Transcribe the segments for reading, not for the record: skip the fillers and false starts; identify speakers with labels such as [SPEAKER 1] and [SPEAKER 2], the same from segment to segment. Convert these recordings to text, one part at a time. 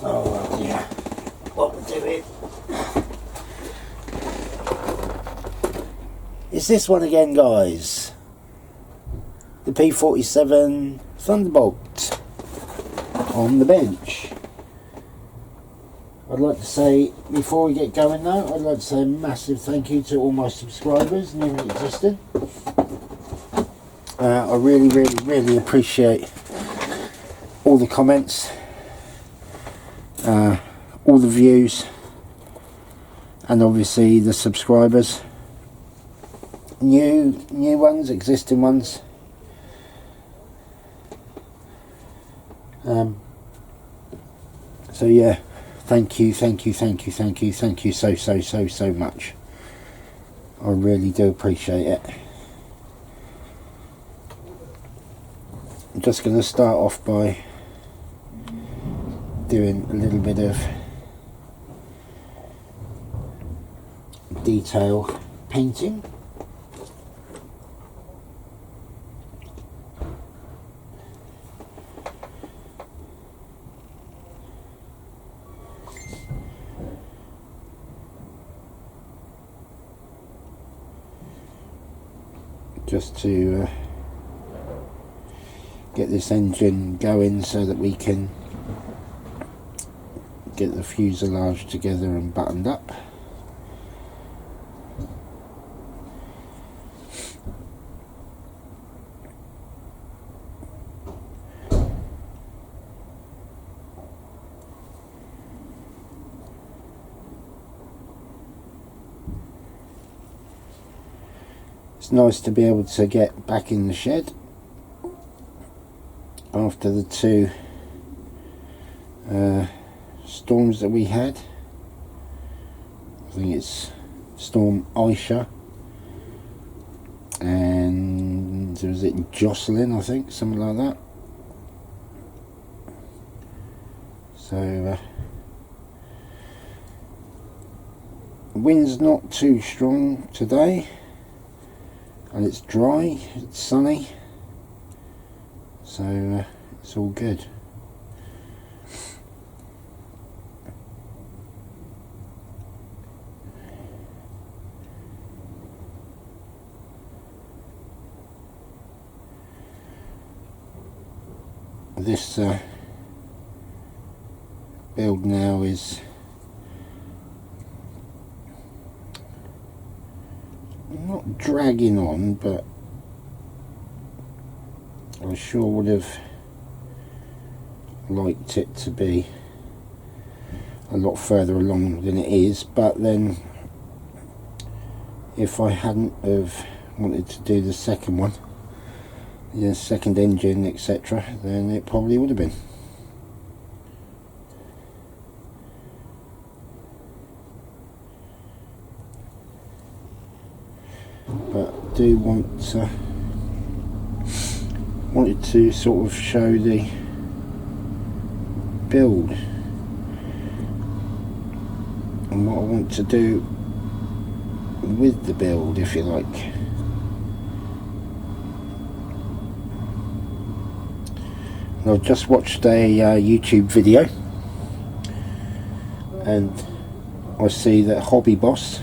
[SPEAKER 1] Oh dear, what we're doing is this one again, guys. The P-47 Thunderbolt on the bench. I'd like to say, before we get going though, I'd like to say a massive thank you to all my subscribers, new and existing. I really appreciate all the comments, all the views, and obviously the subscribers. New ones, existing ones. So yeah, thank you so much. I really do appreciate it. I'm just going to start off by doing a little bit of detail painting. Just to get this engine going so that we can get the fuselage together and buttoned up. It's nice to be able to get back in the shed after the two storms that we had. I think it's Storm Aisha and was it Jocelyn, I think, something like that. So wind's not too strong today. And it's dry, it's sunny, so it's all good. This build now is not dragging on, but I sure would have liked it to be a lot further along than it is. But then if I hadn't have wanted to do the second one, the second engine, etc., then it probably would have been. But do wanted to sort of show the build and what I want to do with the build, if you like. And I've just watched a YouTube video and I see that Hobby Boss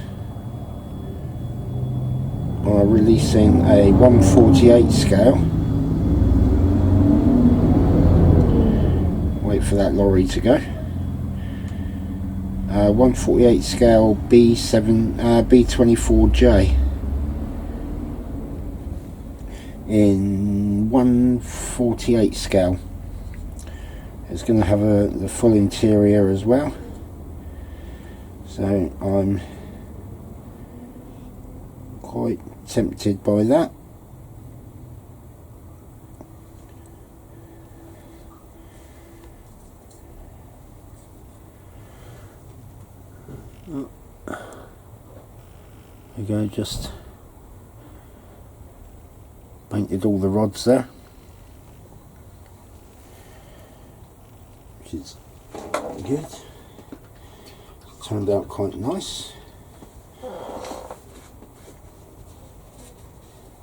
[SPEAKER 1] are releasing a 1/48 scale. Wait for that lorry to go. 1/48 scale B24J in 1/48 scale. It's going to have the full interior as well. So I'm quite tempted by that. There you go, just painted all the rods there, which is good. Turned out quite nice.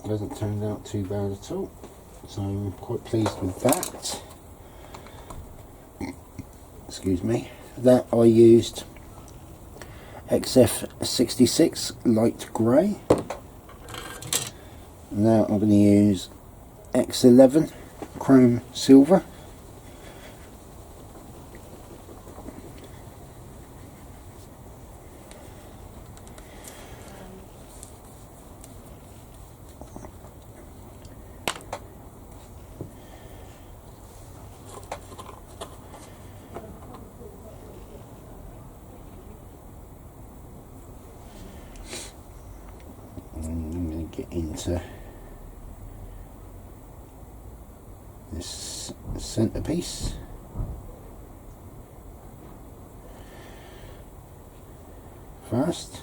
[SPEAKER 1] Hasn't turned out too bad at all, so I'm quite pleased with that. excuse me, that I used XF66 light grey. Now I'm going to use X11 chrome silver. Get into this centerpiece. First,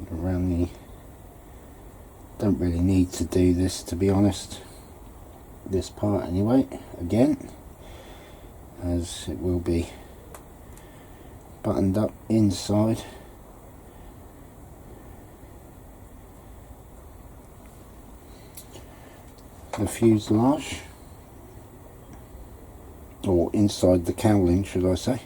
[SPEAKER 1] around the, don't really need to do this, to be honest, this part anyway, again, as it will be buttoned up inside. The fuselage, or inside the cowling should I say.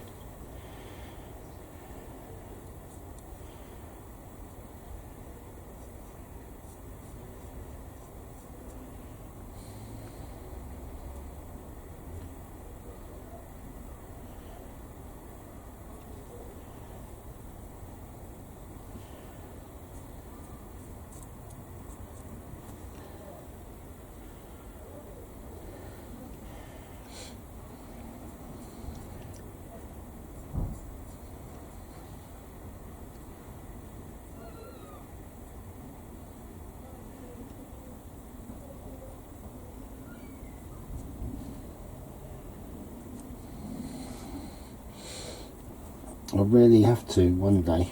[SPEAKER 1] I really have to one day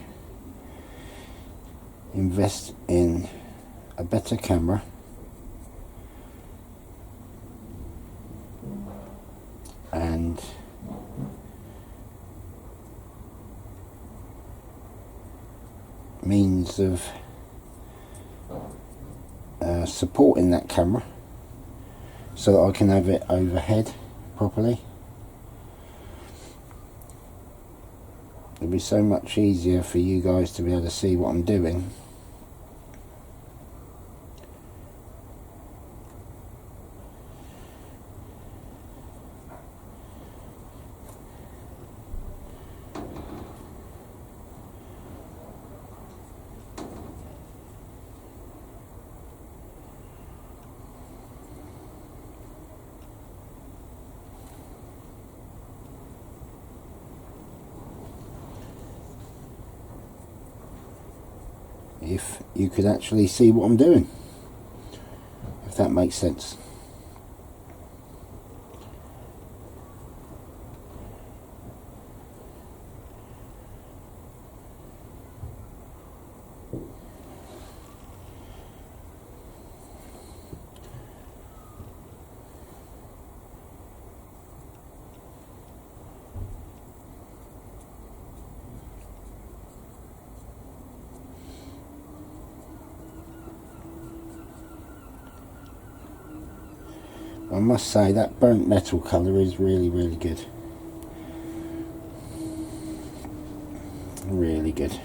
[SPEAKER 1] invest in a better camera and means of supporting that camera so that I can have it overhead properly. It'll be so much easier for you guys to be able to see what I'm doing. If you could actually see what I'm doing, if that makes sense. I must say that burnt metal colour is really good. Really good.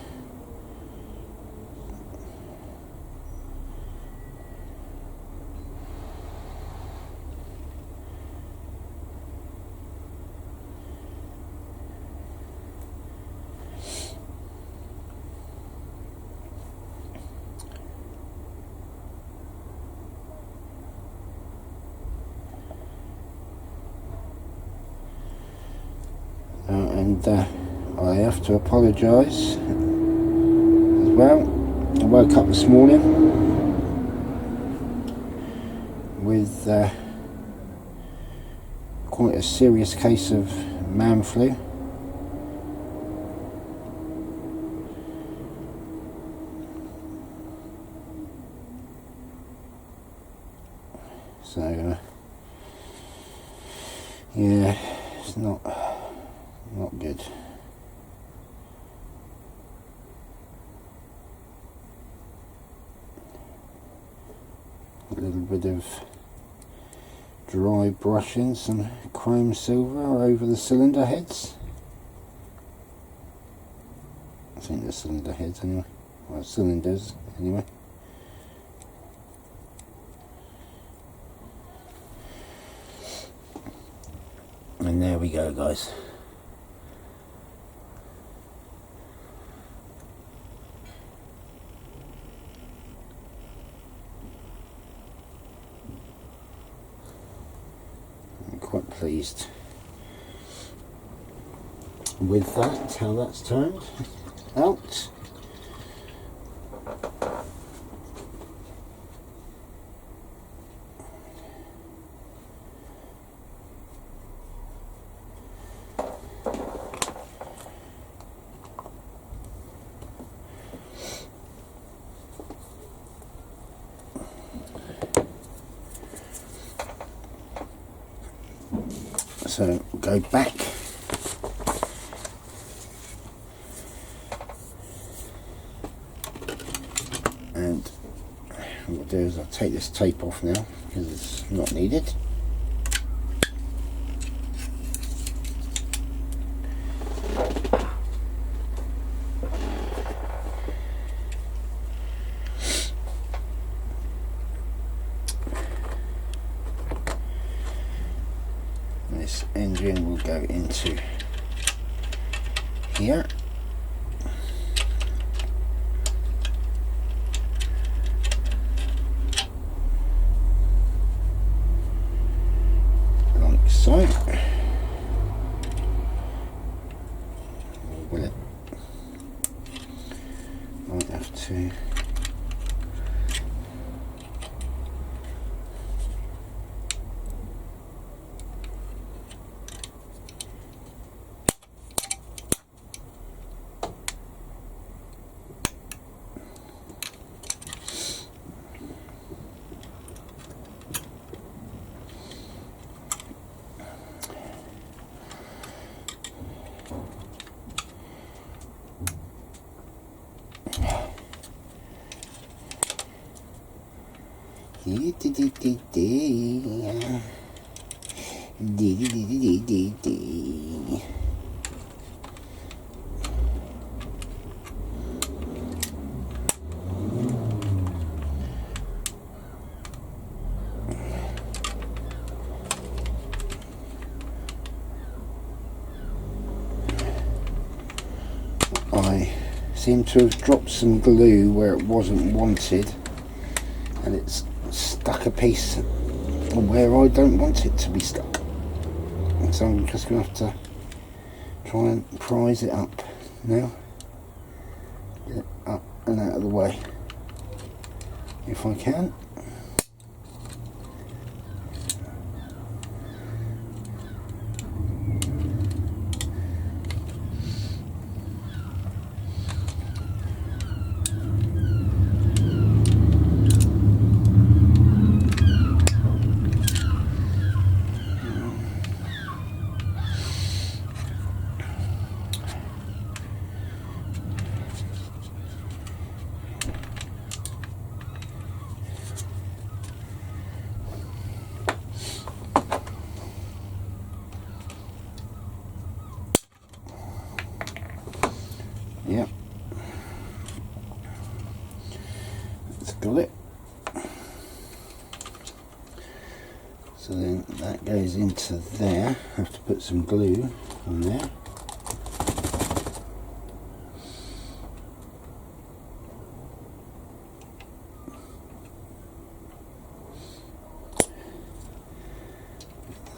[SPEAKER 1] And I have to apologise as well. I woke up this morning with quite a serious case of man flu. So yeah, it's not good. A little bit of dry brushing, some chrome silver over the cylinder heads. I think they're cylinder heads anyway, or cylinders anyway. And there we go, guys. I'm quite pleased with that, how that's turned out. So go back and what I'll do is I'll take this tape off now because it's not needed. This engine will go into here. Like so. Will it? Might have to. I seem to have dropped some glue where it wasn't wanted, and it's stuck a piece where I don't want it to be stuck. So I'm just going to have to try and prise it up now. Get it up and out of the way if I can. Yep, that's got it. So then that goes into there. I have to put some glue on there.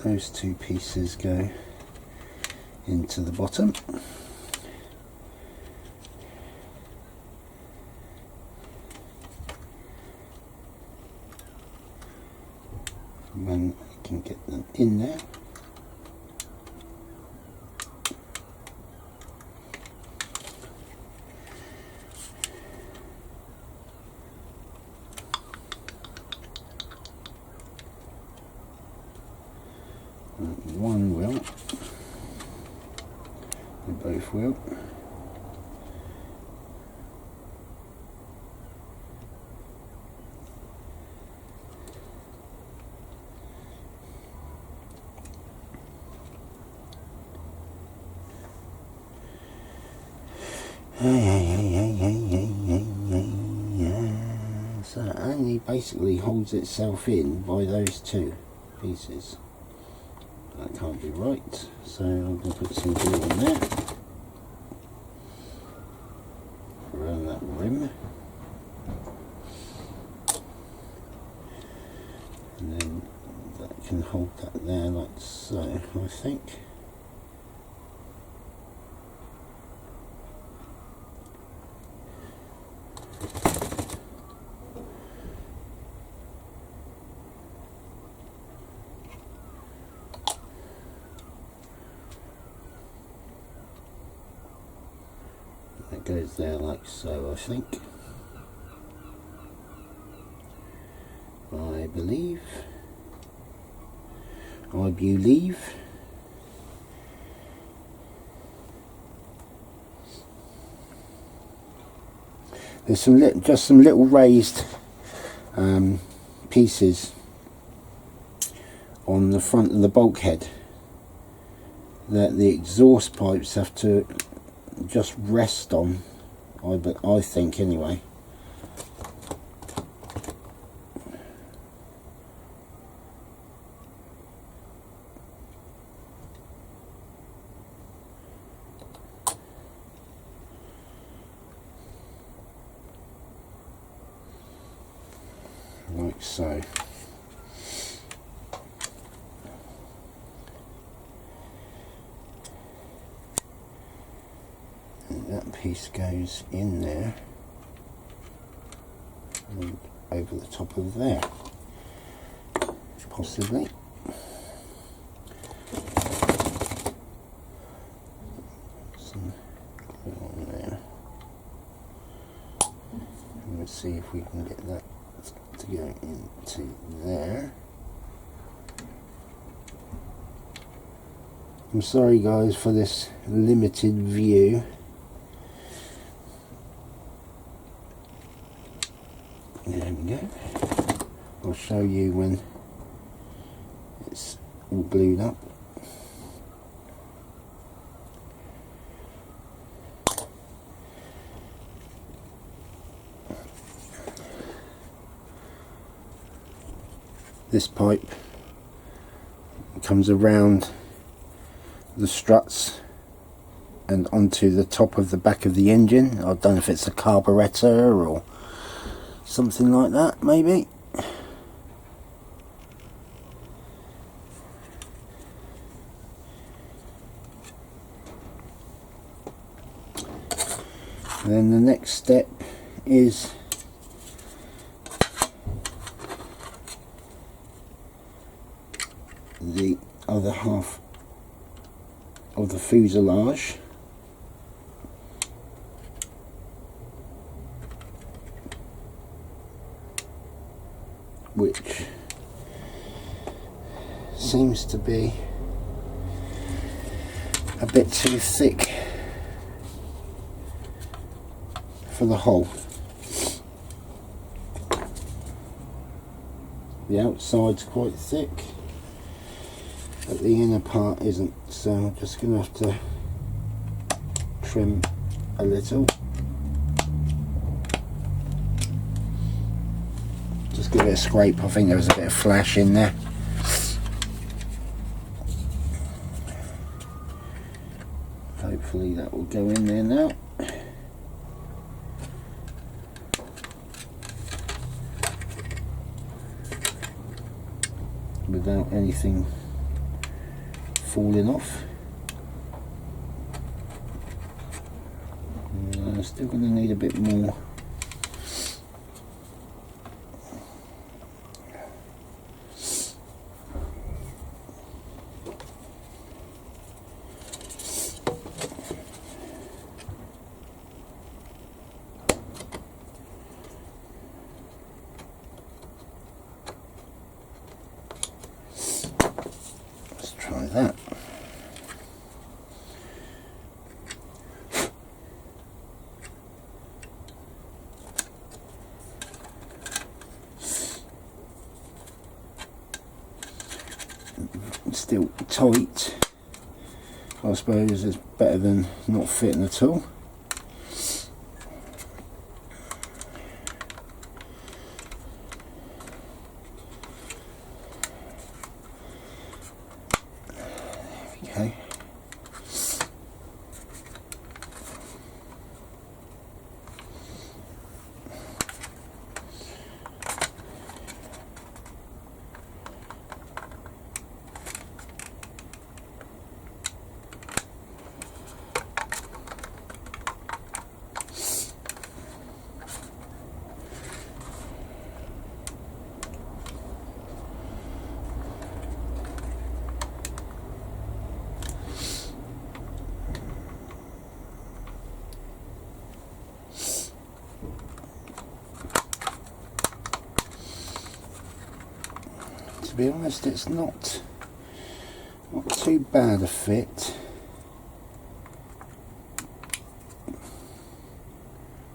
[SPEAKER 1] Those two pieces go into the bottom. When I can get them in there. wheel. So it only basically holds itself in by those two pieces. That can't be right, so I'm going to put some glue on there around that rim, and then that can hold that there like so, I think. It goes there like so, I think. I believe. There's just some little raised pieces on the front of the bulkhead that the exhaust pipes have to just rest on, I think anyway. Like so. That piece goes in there and over the top of there, possibly. Some glue on there. And let's see if we can get that to go into there. I'm sorry guys for this limited view. There we go. I'll show you when it's all glued up. This pipe comes around the struts and onto the top of the back of the engine. I don't know if it's a carburetor or something like that, maybe. And then the next step is the other half of the fuselage, which seems to be a bit too thick for the hole. The outside's quite thick, but the inner part isn't, so I'm just going to have to trim a little. Just give it a scrape. I think there was a bit of flash in there. Hopefully that will go in there now. Without anything falling off. I'm still going to need a bit more. Let's try that. still tight, I suppose it's better than not fitting at all. Okay. To be honest, it's not too bad a fit.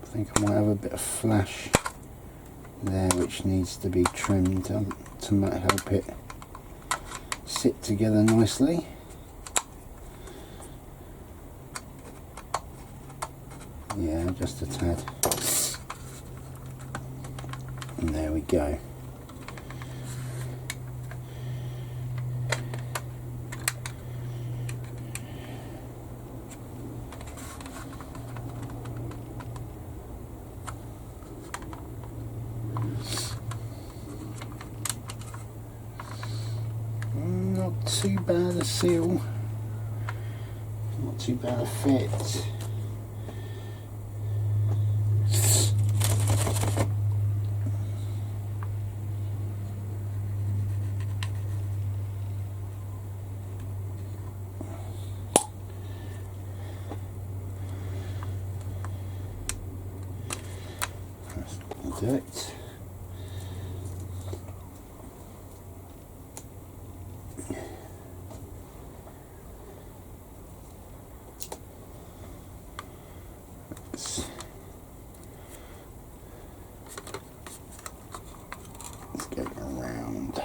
[SPEAKER 1] I think I might have a bit of flash there which needs to be trimmed to help it sit together nicely. Yeah, just a tad. And there we go. Not too bad a seal, not too bad a fit. That'll do it. Let's get it around.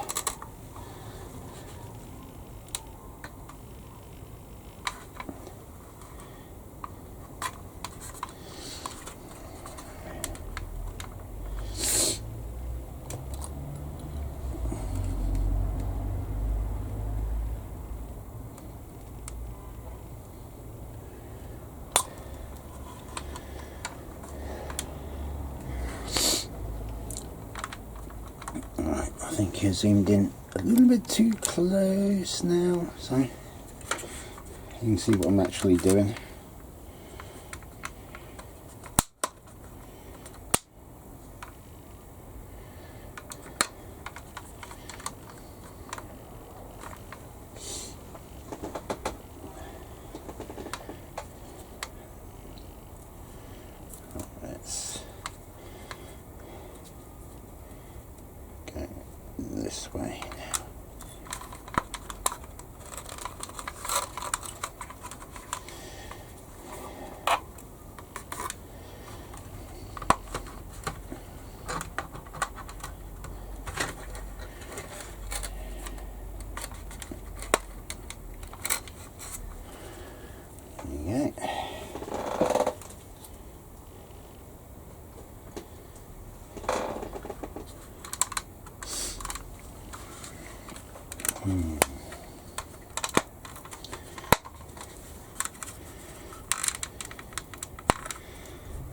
[SPEAKER 1] Alright, I think I zoomed in a little bit too close now, so you can see what I'm actually doing. Let's go this way now. There you go.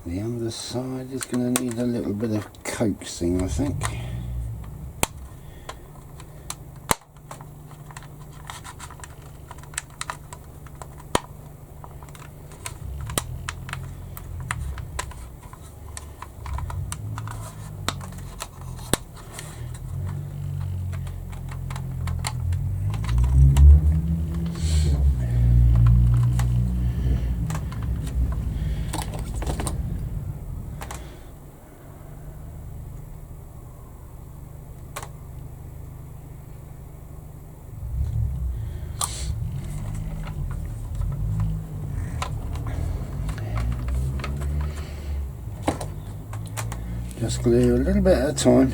[SPEAKER 1] The underside is going to need a little bit of coaxing, I think. Just glue a little bit at a time.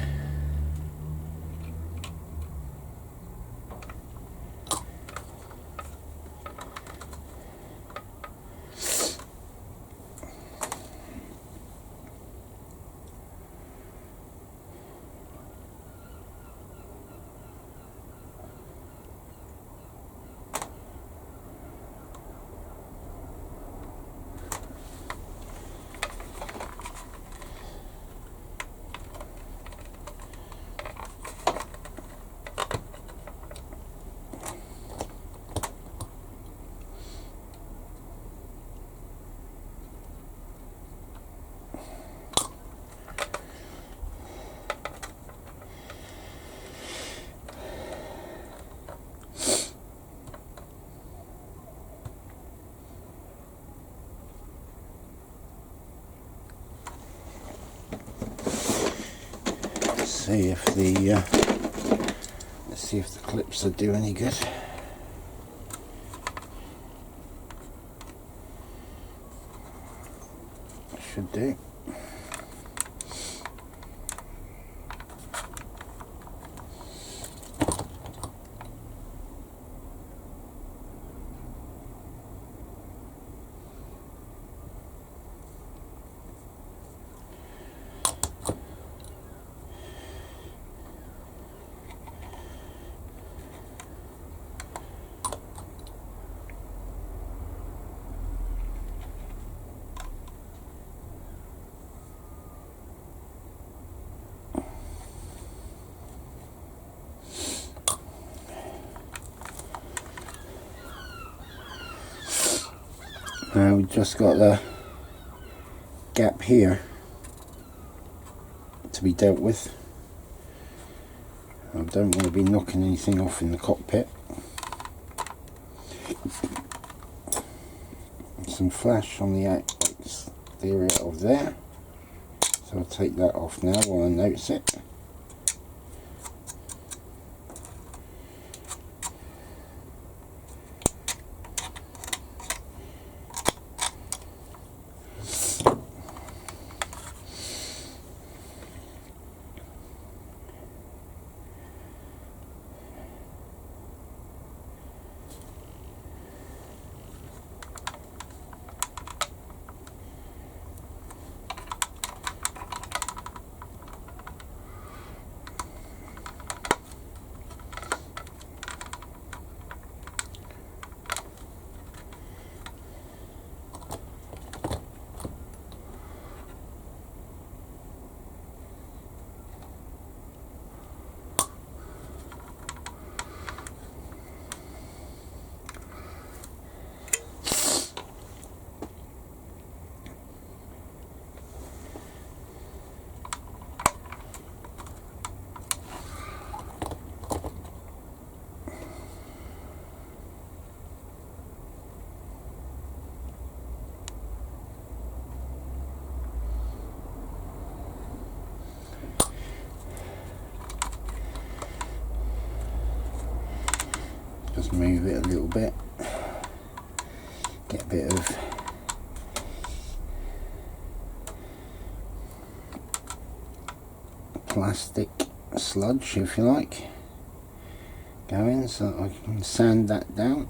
[SPEAKER 1] see if the let's see if the clips will do any good. Should do. Now we've just got the gap here to be dealt with. I don't want to be knocking anything off in the cockpit. Some flash on the exterior of there, so I'll take that off now while I notice it. Just move it a little bit, get a bit of plastic sludge, if you like, going, so I can sand that down.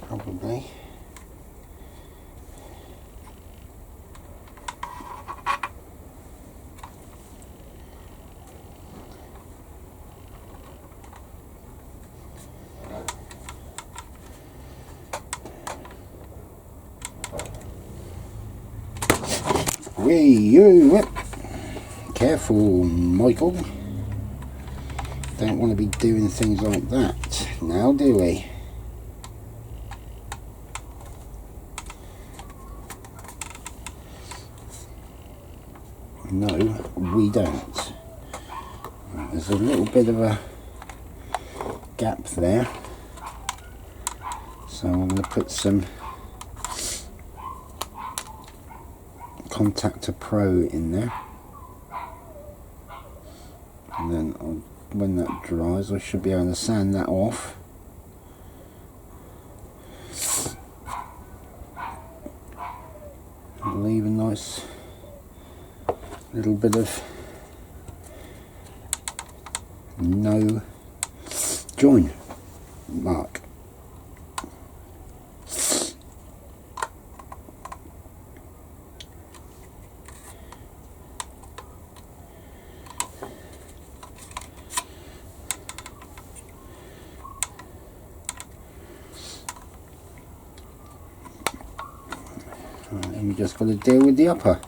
[SPEAKER 1] Probably. You careful, Michael. Don't want to be doing things like that now, do we? No, we don't. There's a little bit of a gap there, so I'm going to put some Contactor Pro in there, and then when that dries I should be able to sand that off. And leave a nice little bit of no join mark. And we just got to deal with the upper.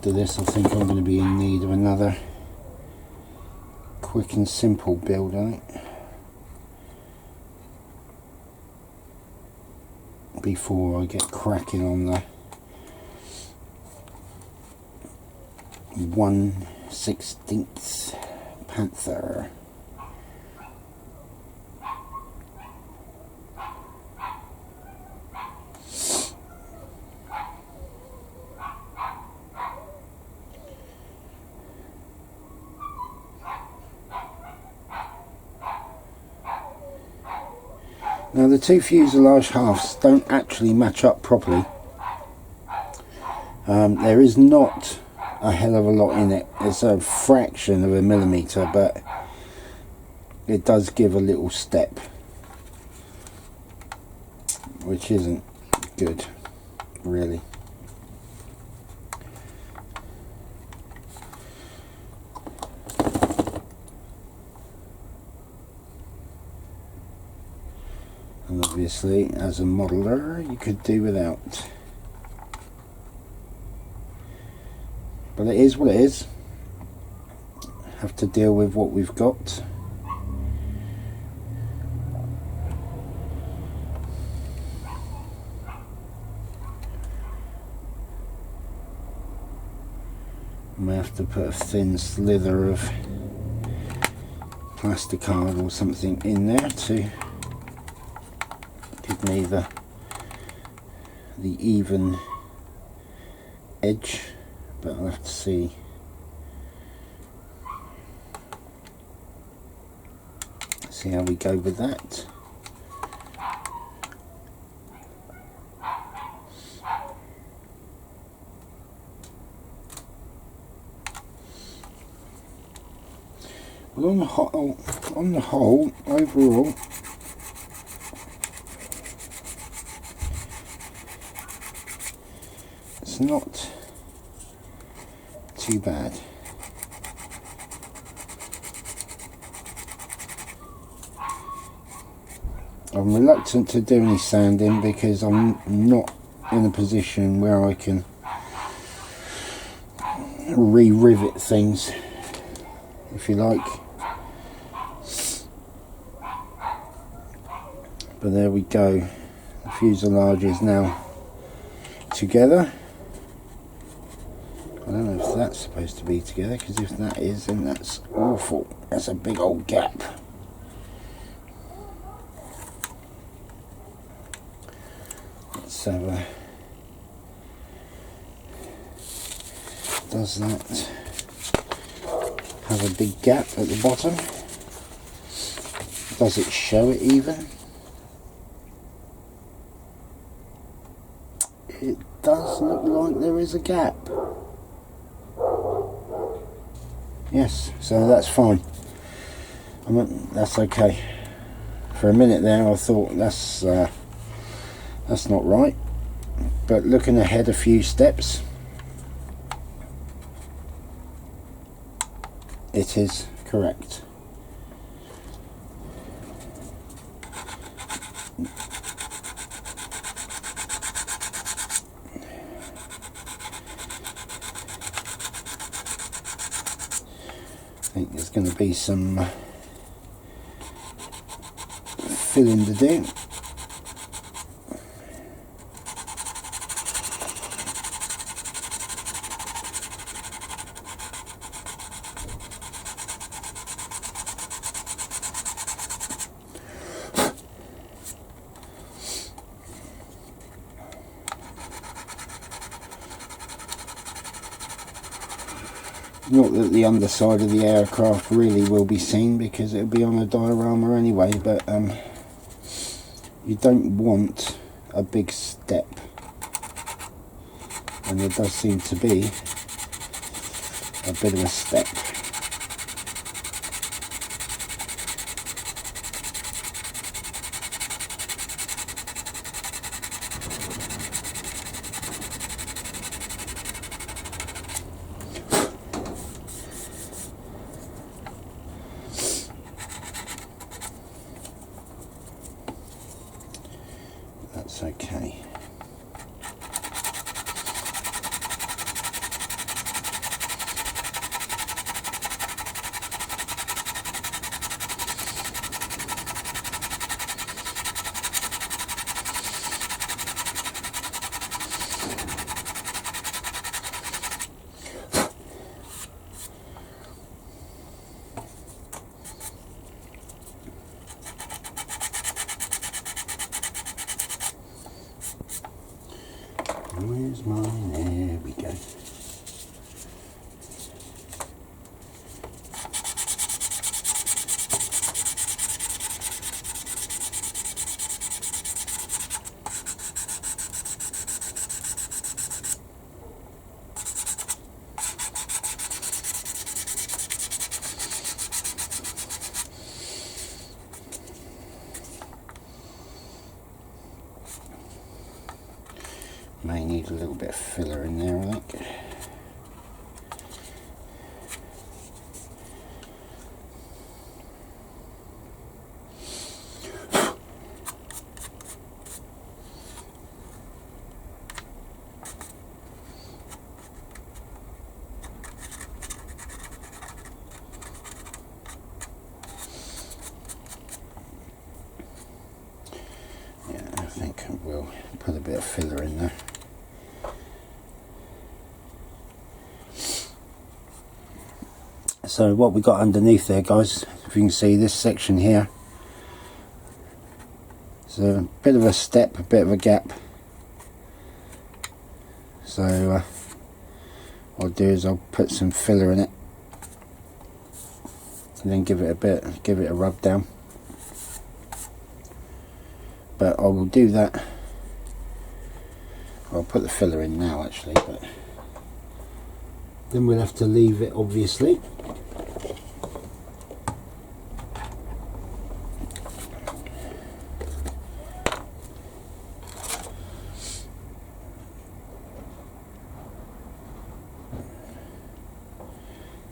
[SPEAKER 1] after this I think I'm going to be in need of another quick and simple build on it before I get cracking on the 1/16 Panther. Now the two fuselage halves don't actually match up properly. There is not a hell of a lot in it. It's a fraction of a millimetre, but it does give a little step, which isn't good, really. And obviously, as a modeler, you could do without. But it is what it is. Have to deal with what we've got. May have to put a thin slither of plastic card or something in there to give me the even edge, but I'll have to see. See how we go with that. Well, on the whole, overall, it's not too bad. I'm reluctant to do any sanding because I'm not in a position where I can re-rivet things, if you like. But there we go. The fuselage is now together. I don't know if that's supposed to be together, because if that is, then that's awful. That's a big old gap. Let's have a... Does that have a big gap at the bottom? Does it show it even? It does look like there is a gap. Yes, so that's fine. That's okay. For a minute there I thought that's not right, but looking ahead a few steps, it is correct. I think there's going to be some filling to do. Not that the underside of the aircraft really will be seen because it'll be on a diorama anyway, but you don't want a big step, and there does seem to be a bit of a step. That's okay. mine. There we go. May need a little bit of filler in there, I think. Yeah, I think we'll put a bit of filler in there. So what we got underneath there, guys, if you can see this section here, it's a bit of a step, a bit of a gap. So what I'll do is I'll put some filler in it and then give it a rub down. But I will do that. I'll put the filler in now actually, but then we'll have to leave it, obviously.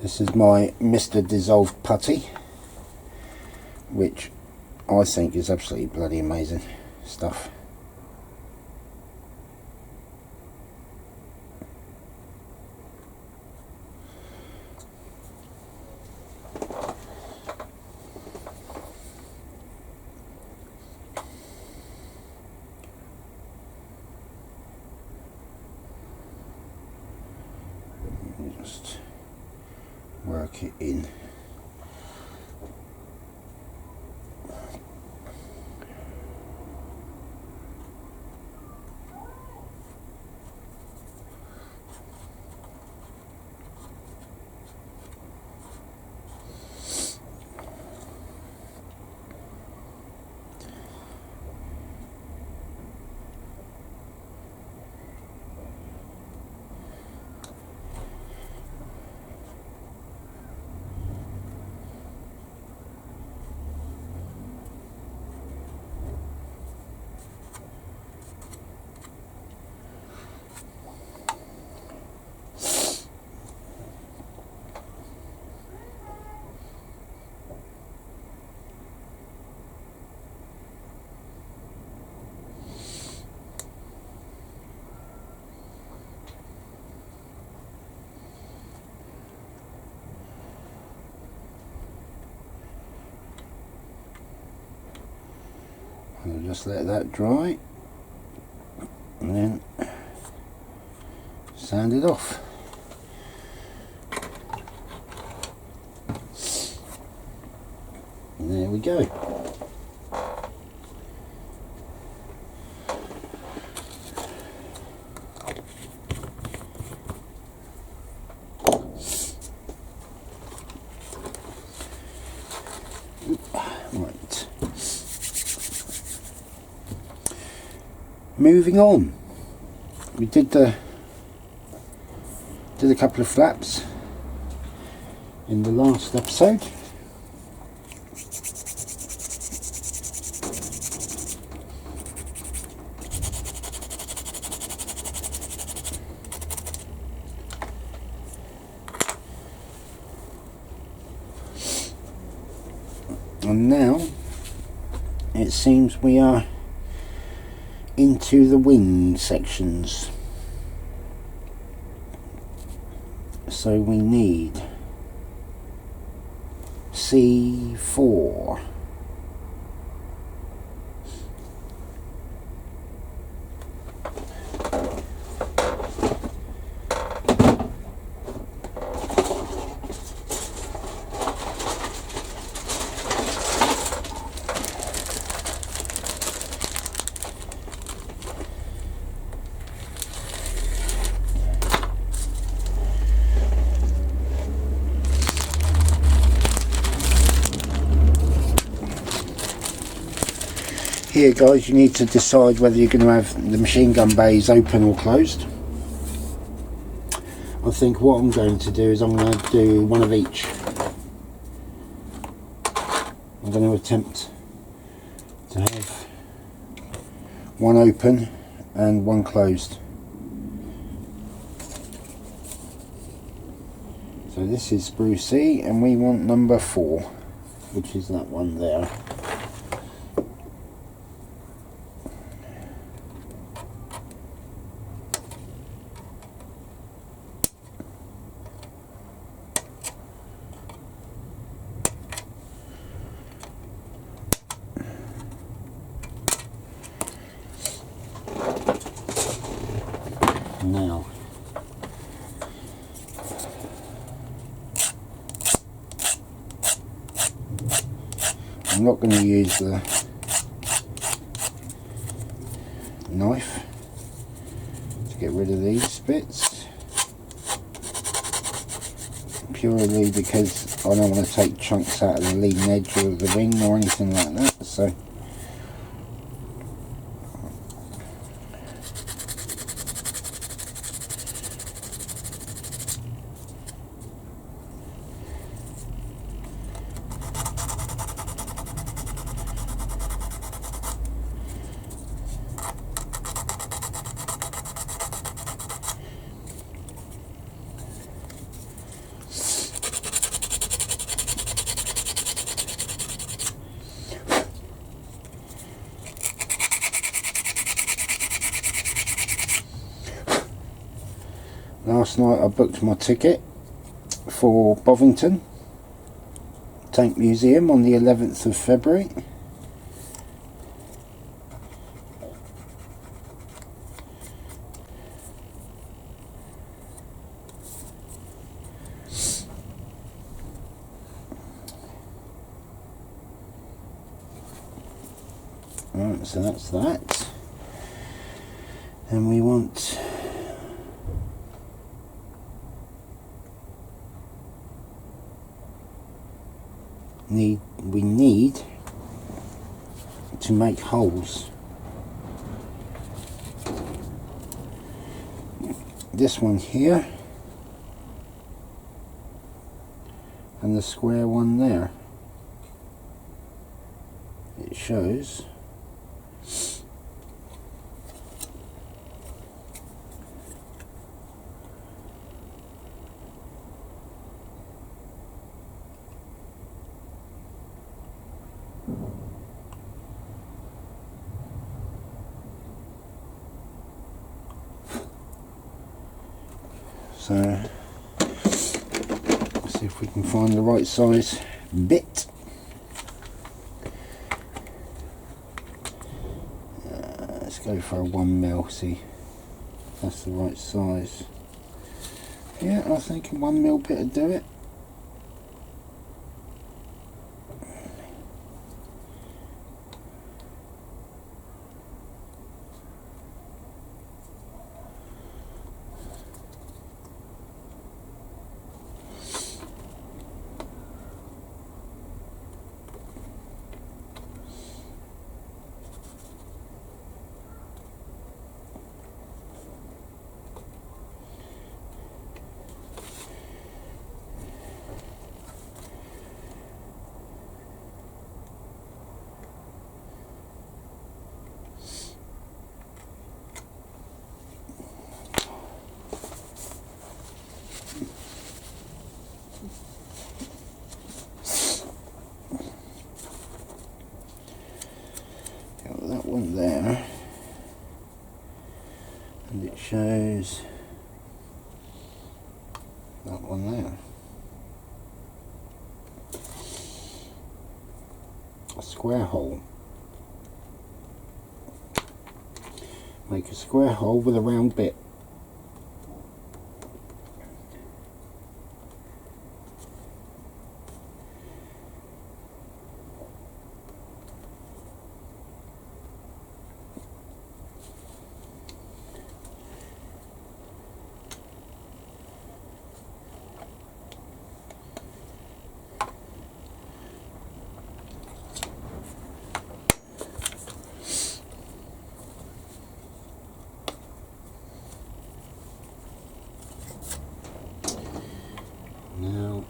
[SPEAKER 1] This is my Mr. Dissolved putty, which I think is absolutely bloody amazing stuff. Just work it in. I'll just let that dry and then sand it off. And there we go. Right. Moving on, we did a couple of flaps in the last episode. And now it seems we are into the wing sections. So we need C4. Here guys, you need to decide whether you're going to have the machine gun bays open or closed. I think what I'm going to do is I'm going to do one of each. I'm going to attempt to have one open and one closed. So this is sprue C and we want number 4, which is that one there. Now I'm not going to use the knife to get rid of these bits, purely because I don't want to take chunks out of the leading edge of the ring or anything like that. So last night I booked my ticket for Bovington Tank Museum on the 11th of February. Right, so that's that. And we want we need to make holes. This one here and the square one there. It shows so let's see if we can find the right size bit. Let's go for a 1mm, see if that's the right size. Yeah, I think a 1mm bit would do it. That one there, and it shows that one there. A square hole. Make a square hole with a round bit. Now,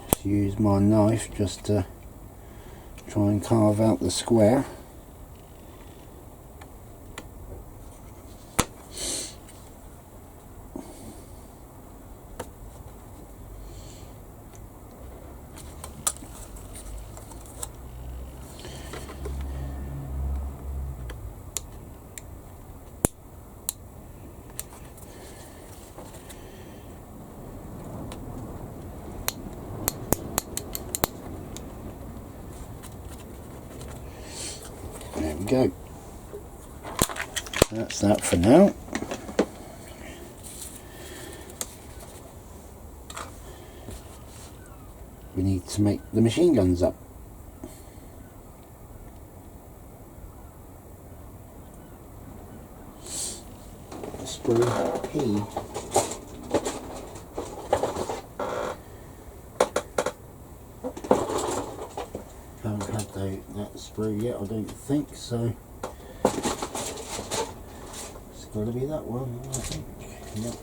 [SPEAKER 1] just use my knife just to try and carve out the square. There we go. That's that for now. We need to make the machine guns up. Sprue P. Haven't had that sprue yet, I don't think, so it's got to be that one, I think. Yep.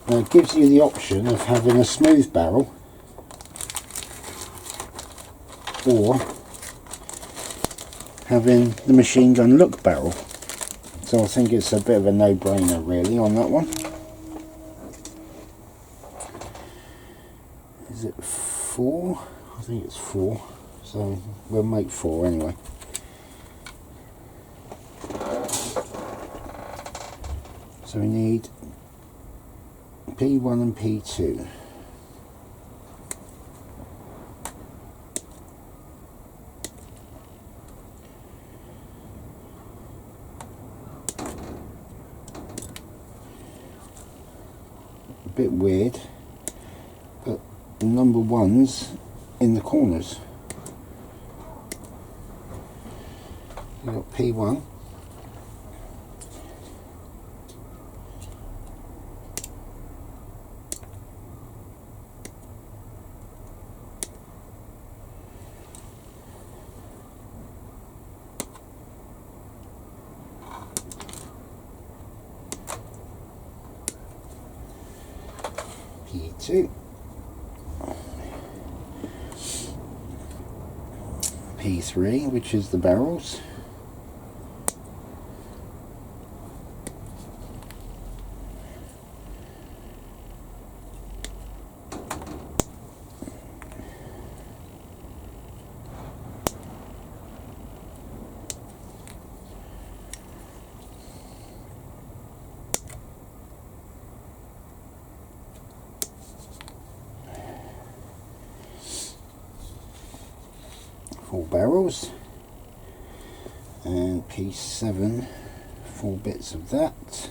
[SPEAKER 1] Now it gives you the option of having a smooth barrel or having the machine gun look barrel. So I think it's a bit of a no-brainer really on that one. Is it 4? I think it's 4. So we'll make 4 anyway. So we need P1 and P2. A bit weird, but the number 1's in the corners. We've got P1. P2, P3, which is the barrels, barrels, and P7, 4 bits of that.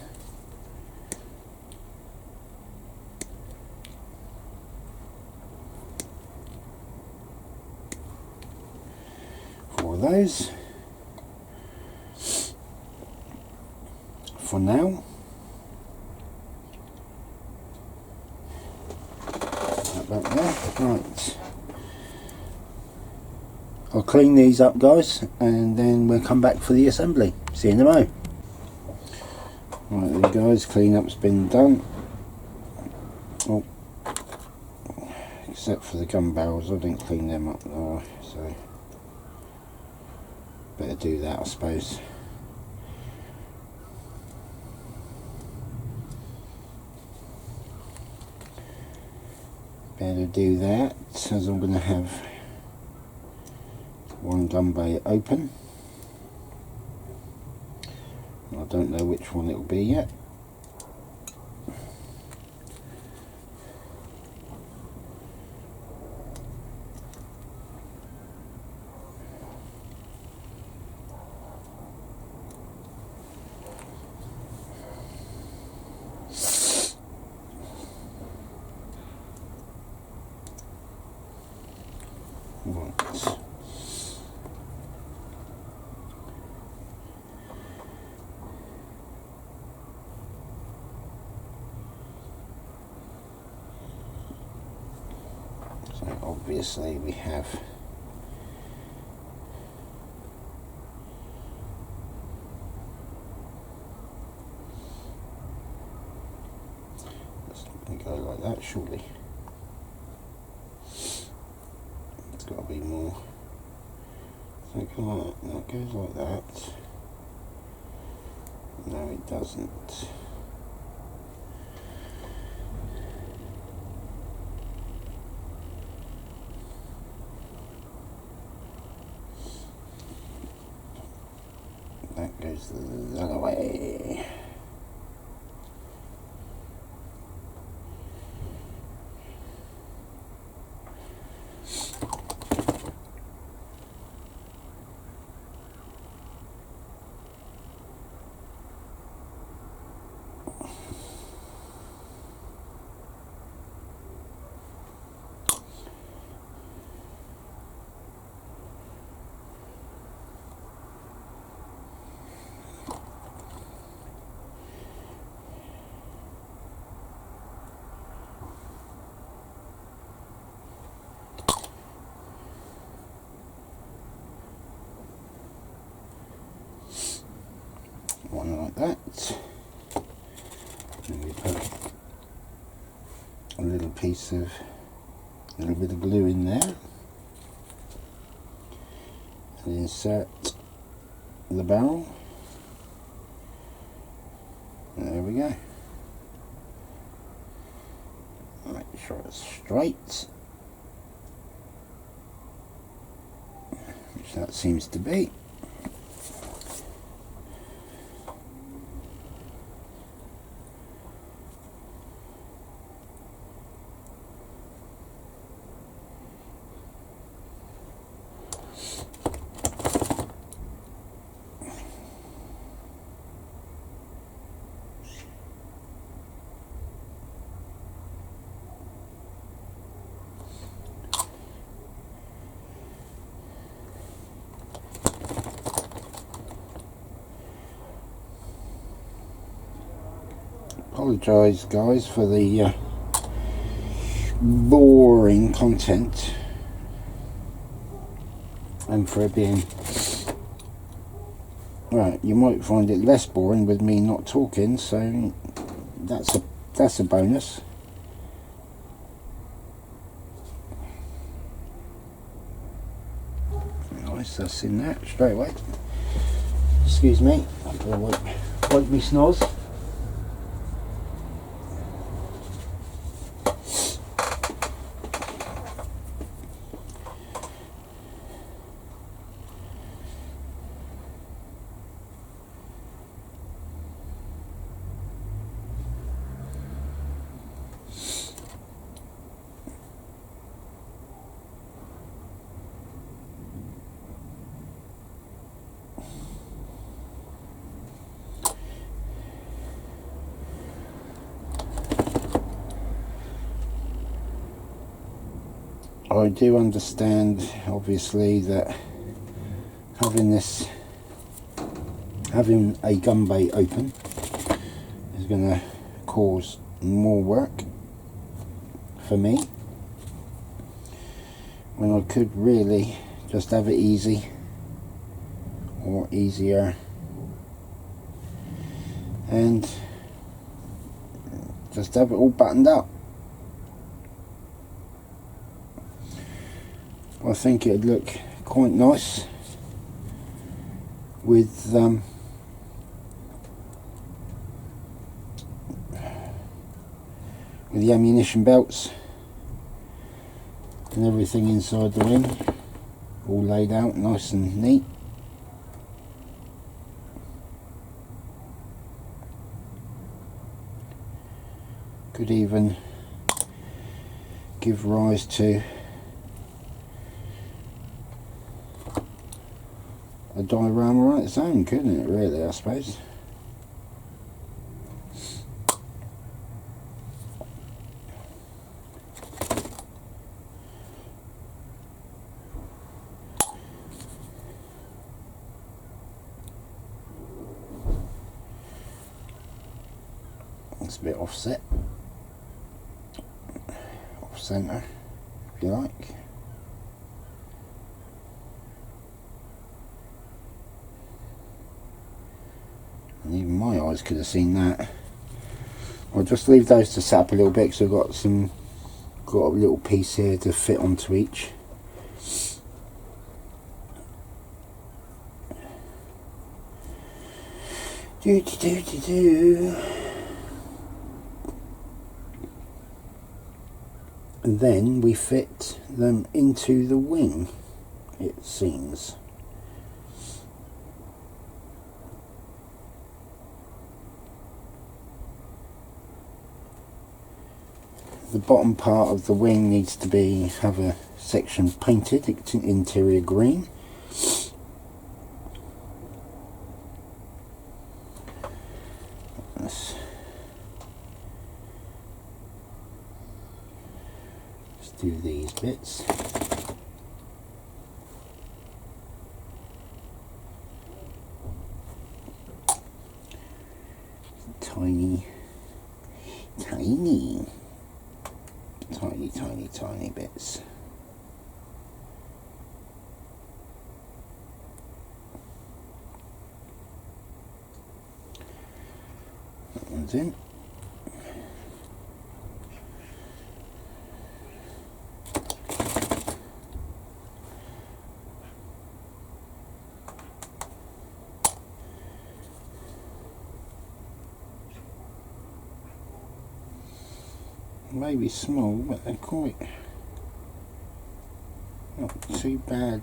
[SPEAKER 1] Four of those for now. That back there. Right. I'll clean these up, guys, and then we'll come back for the assembly. See you in a mo. Right then, guys, clean up's been done. Oh, except for the gun barrels, I didn't clean them up though, so better do that, I suppose. Better do that, as I'm going to have one gun bay open. I don't know which one it will be yet. Right. So obviously we have that, surely. It's got to be more. Something like that. That goes like that. No, it doesn't. That goes the other way. One like that, and we put a little bit of glue in there, and insert the barrel. And there we go. Make sure it's straight, which that seems to be. Apologise guys for the boring content and for it being, right, you might find it less boring with me not talking, so that's a bonus. Nice, that's in there straight away. Excuse me, I've got to wipe me snores. I do understand, obviously, that having a gun bay open is going to cause more work for me, when I could really just have it easy or easier and just have it all buttoned up. I think it'd look quite nice with the ammunition belts and everything inside the ring all laid out nice and neat. Could even give rise to a diorama on its own, couldn't it, really, I suppose? It's a bit offset, off centre, if you like. And even my eyes could have seen that. I'll just leave those to set up a little bit because I've got a little piece here to fit onto each. And then we fit them into the wing, it seems. The bottom part of the wing needs to have a section painted, interior green. Let's do these bits. Tiny bits. That one's in. Maybe small, but they're quite not too bad,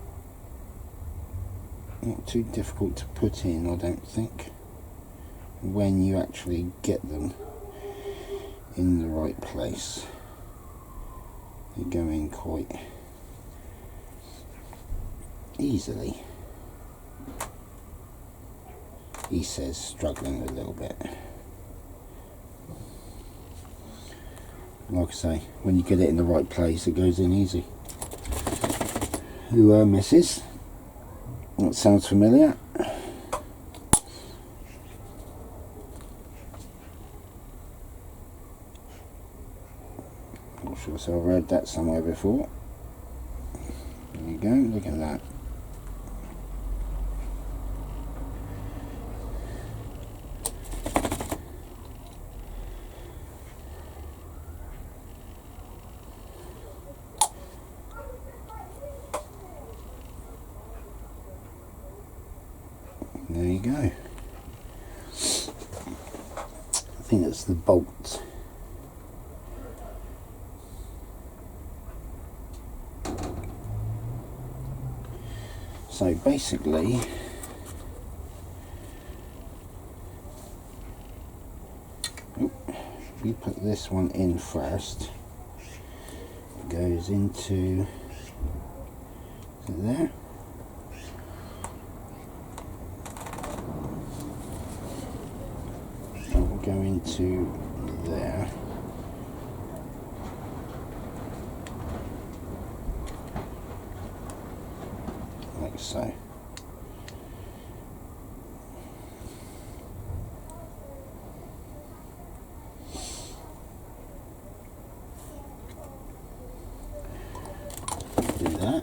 [SPEAKER 1] not too difficult to put in, I don't think, when you actually get them in the right place. They go in quite easily. He says struggling a little bit. Like I say, when you get it in the right place, it goes in easy. Who misses? That sounds familiar. Not sure if I've read that somewhere before. There you go, look at that. There you go. I think that's the bolt. So basically, if we put this one in first, it goes into there. Go into there. Like so. Do that.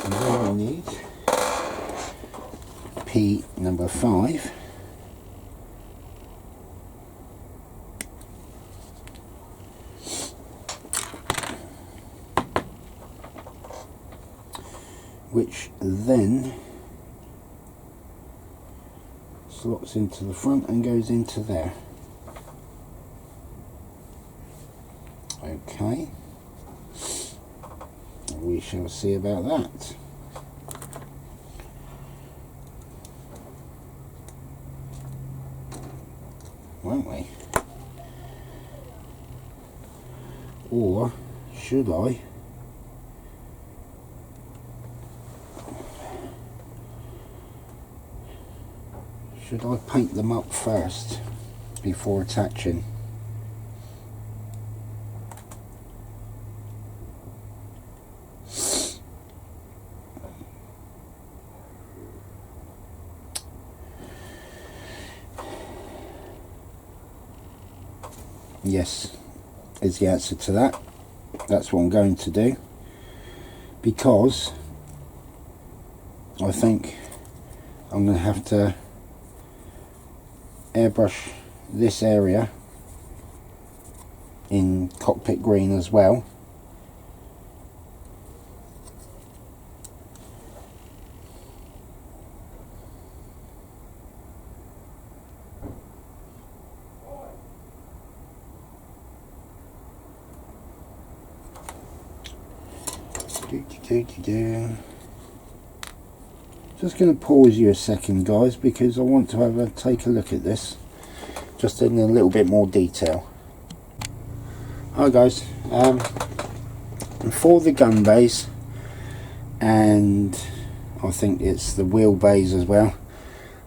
[SPEAKER 1] And then we need P number 5. Which then slots into the front and goes into there. Okay, we shall see about that. Won't we? Or should I? Should I paint them up first before attaching? Yes is the answer to that. That's what I'm going to do, because I think I'm going to have to airbrush this area in cockpit green as well. Just going to pause you a second, guys, because I want to take a look at this just in a little bit more detail. Hi guys, for the gun bays, and I think it's the wheel bays as well,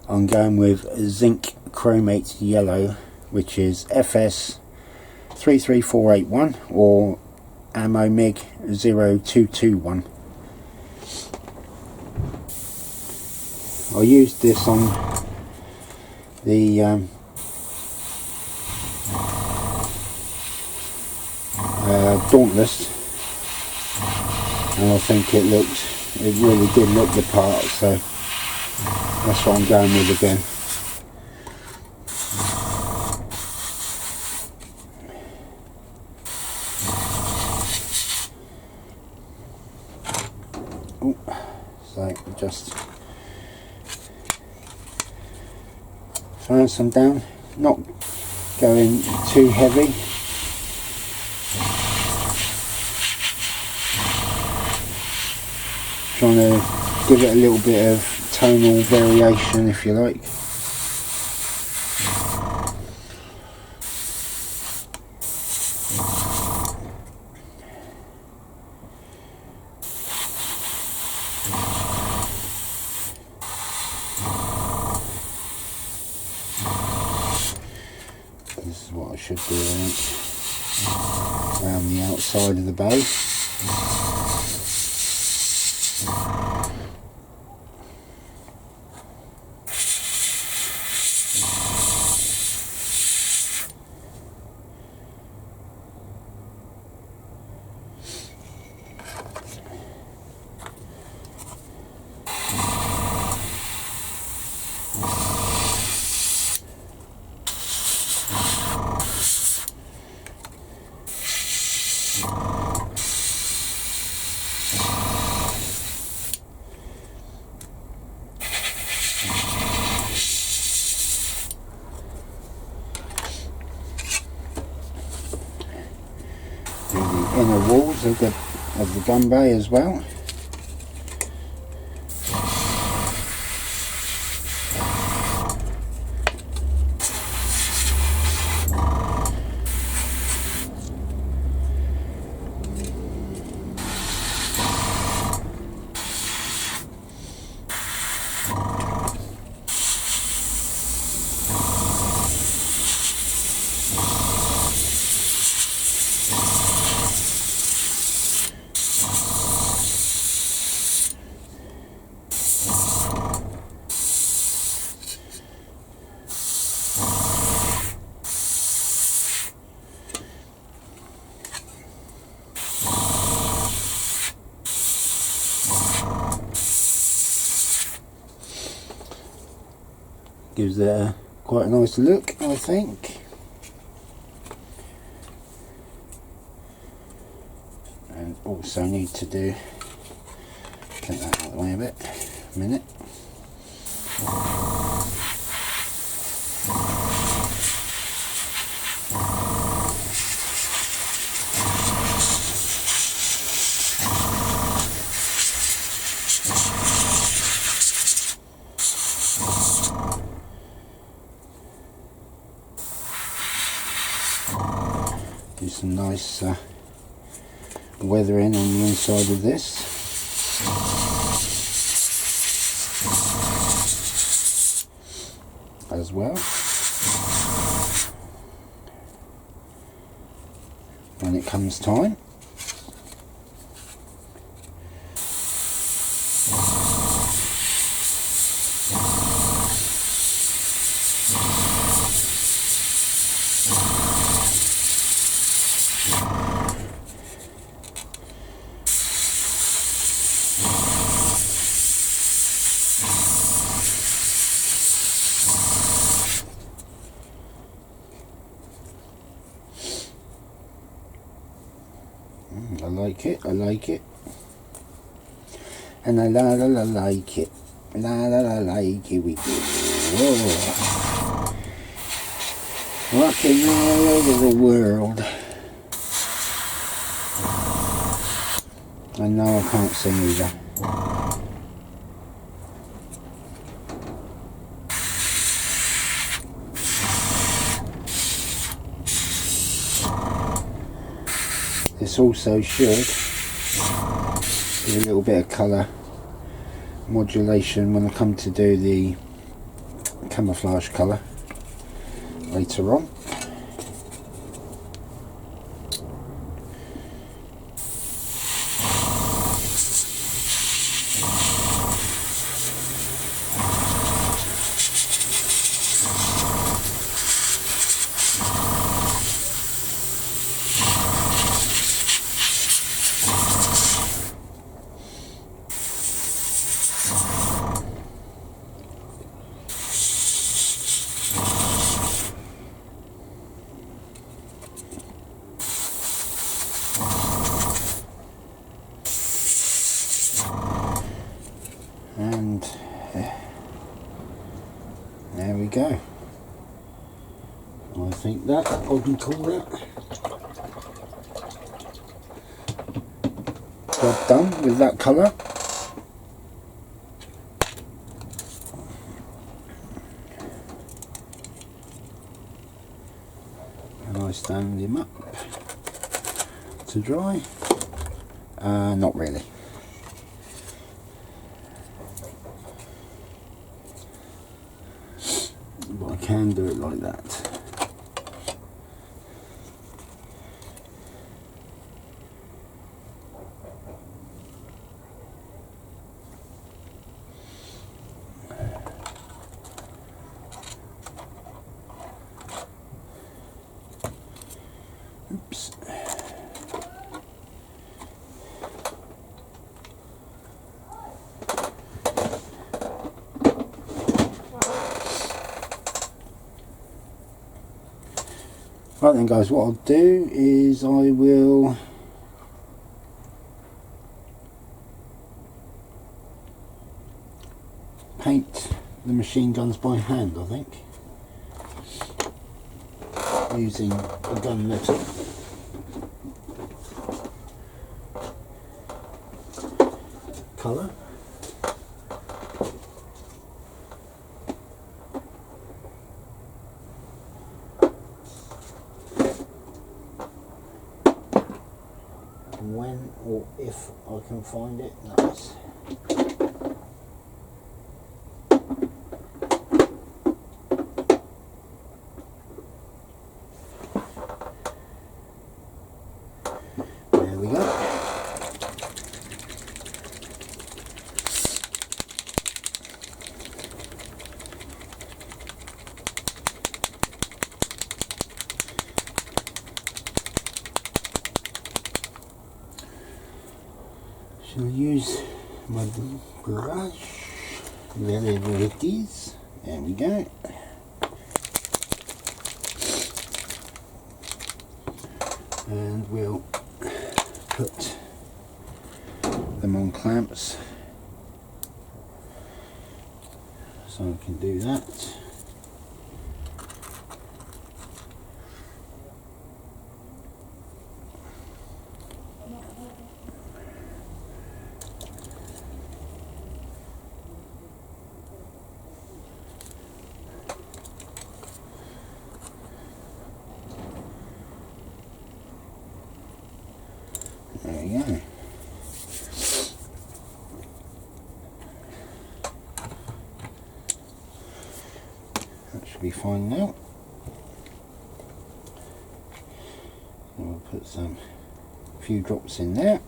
[SPEAKER 1] I'm going with zinc chromate yellow, which is FS 33481 or Ammo MiG 0221. I used this on the Dauntless, and I think it really did look the part, so that's what I'm going with again. So just throwing some down, not going too heavy. Trying to give it a little bit of tonal variation, if you like. This is what I should do, I think, around the outside of the bay. Inner walls of the gun bay as well. Gives it quite a nice look, I think. And also need to take that out of the way a bit, a minute. Do some nice weathering on the inside of this. As well. When it comes time. like it, I like it. And I like it. Like it we do. Whoa. Rocking all over the world. I know I can't sing either. This also should give a little bit of colour modulation when I come to do the camouflage colour later on. And there we go. I think that I can call that job done with that colour. And I stand him up to dry. Not really. But I can do it like that. Oops. Right then guys, what I'll do is I will paint the machine guns by hand, I think, using a gun metal. Colour. When or if I can find it, nice. There we go. Shall use my brush wherever it is. There we go. And we'll put them on clamps so I can do that. There we go. That should be fine now. And we'll put a few drops in there.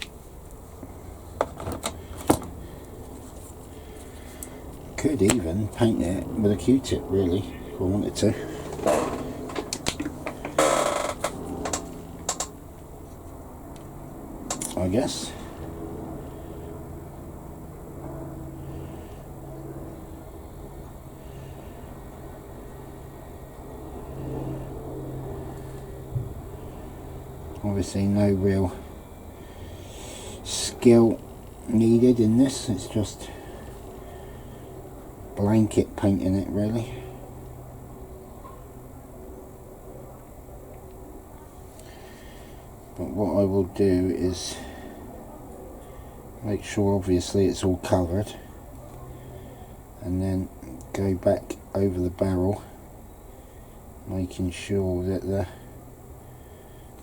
[SPEAKER 1] Could even paint it with a Q-tip, really, if I wanted to. I guess. Obviously no real skill needed in this. It's just blanket painting it really. But what I will do is make sure obviously it's all covered, and then go back over the barrel, making sure that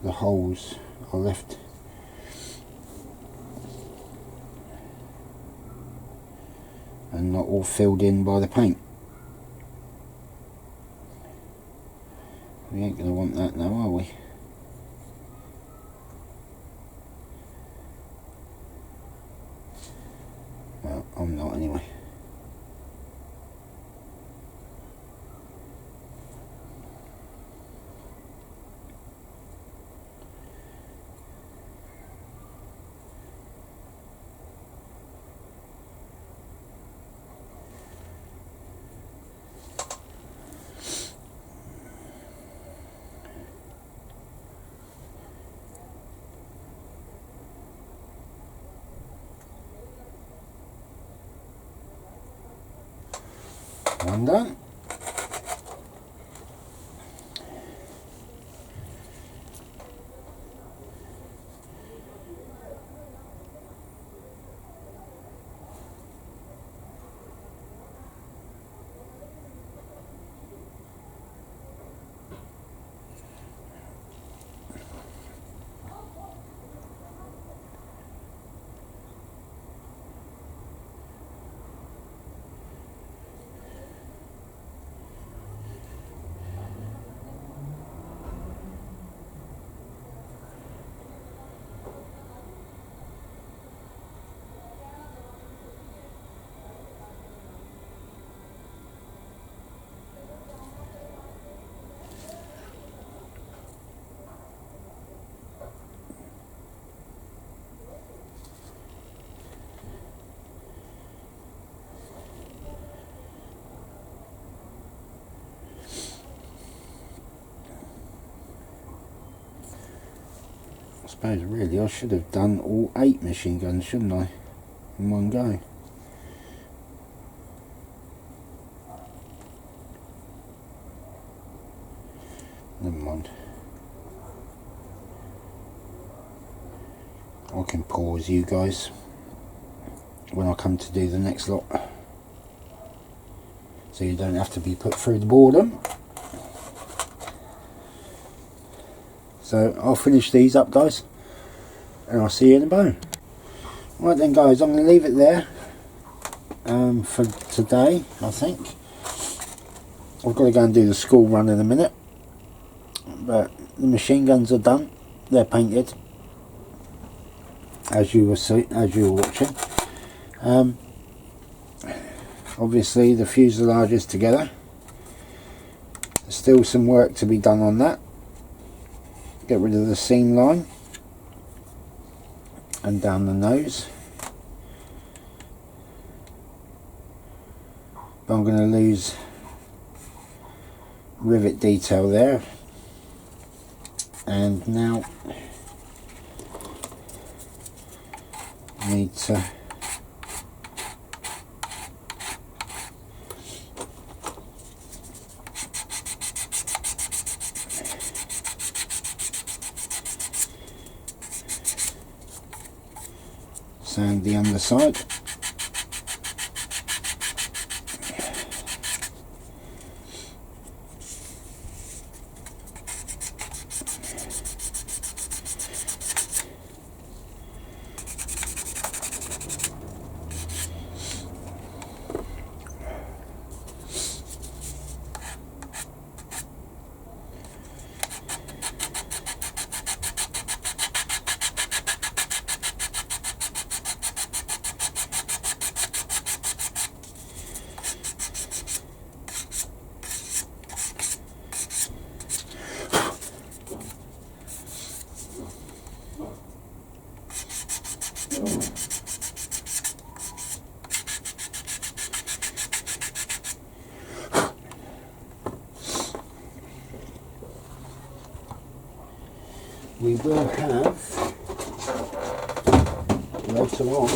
[SPEAKER 1] the holes are left and not all filled in by the paint. We ain't going to want that now, are we? Well, I'm not anyway. One done. I suppose really I should have done all 8 machine guns, shouldn't I, in one go. Never mind. I can pause you guys when I come to do the next lot, so you don't have to be put through the boredom. So I'll finish these up, guys, and I'll see you in a bone. Right then, guys, I'm going to leave it there for today. I think I've got to go and do the school run in a minute, but the machine guns are done. They're painted, as you were watching. Obviously the fuselage is together. There's still some work to be done on that. Get rid of the seam line and down the nose. But I'm going to lose rivet detail there. And now I need to sand the underside. We will have later on.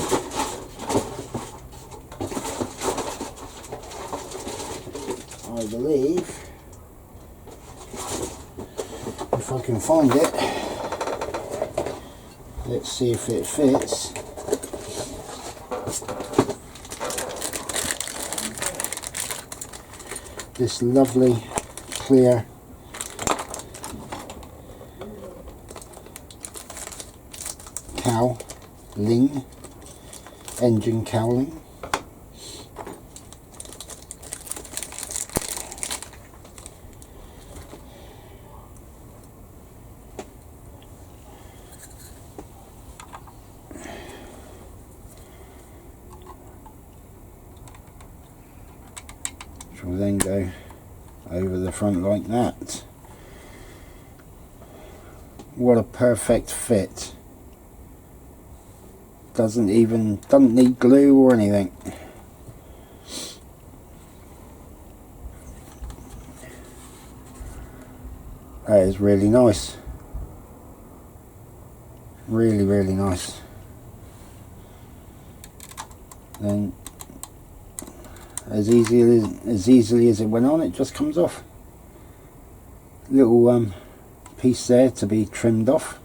[SPEAKER 1] I believe, if I can find it, let's see if it fits. This lovely clear cowling, engine cowling. Which will then go over the front like that. What a perfect fit. Doesn't need glue or anything. That is really nice. Really, really nice. Then as easily as it went on, it just comes off. Little piece there to be trimmed off.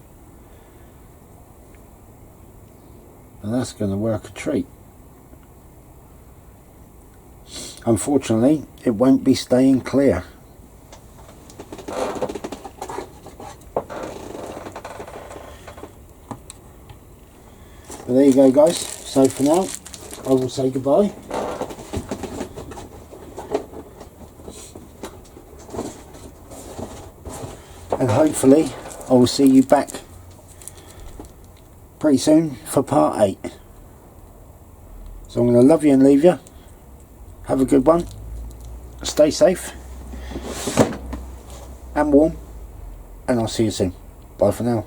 [SPEAKER 1] And that's going to work a treat. Unfortunately, it won't be staying clear. But there you go, guys. So for now, I will say goodbye. And hopefully I will see you back pretty soon for part 8. So I'm going to love you and leave you. Have a good one. Stay safe and warm. And I'll see you soon. Bye for now.